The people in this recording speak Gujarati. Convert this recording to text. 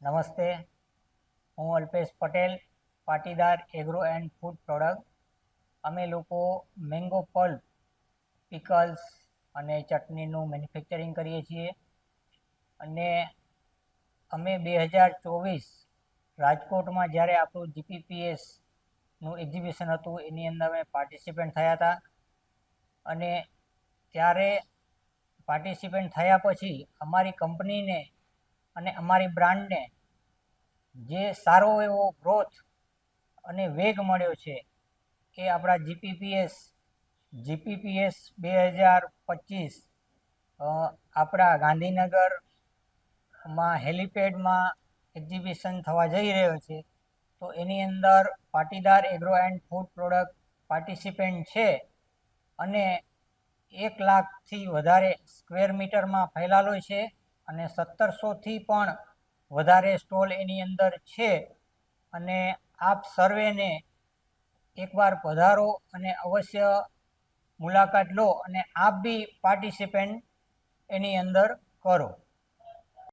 નમસ્તે, હું Alpesh Patel, Patidar agro and food product. અમે લોકો મેંગો પલ્પ, પિકલ્સ અને ચટણીનું મેન્યુફેક્ચરિંગ કરીએ છીએ. અને અમે 2024 રાજકોટમાં જ્યારે આપણું જીપીપીએસનું એક્ઝિબિશન હતું એની અંદર અમે પાર્ટિસિપેન્ટ થયા હતા. અને ત્યારે પાર્ટિસિપેન્ટ થયા પછી અમારી કંપનીને અને અમારી બ્રાન્ડને જે સારો એવો ગ્રોથ અને વેગ મળ્યો છે એ આપણા જીપીપીએસ 2025 આપણા ગાંધીનગરમાં હેલિપેડમાં એક્ઝિબિશન થવા જઈ રહ્યો છે. તો એની અંદર Patidar agro and food product participant છે અને 1 લાખથી વધારે સ્ક્વેર મીટરમાં ફેલાયેલો છે અને 1700થી પણ વધારે સ્ટોલ એની અંદર છે. અને આપ સર્વેને એકવાર પધારો અને અવશ્ય મુલાકાત લો અને આપ બી પાર્ટિસિપેન્ટ એની અંદર કરો.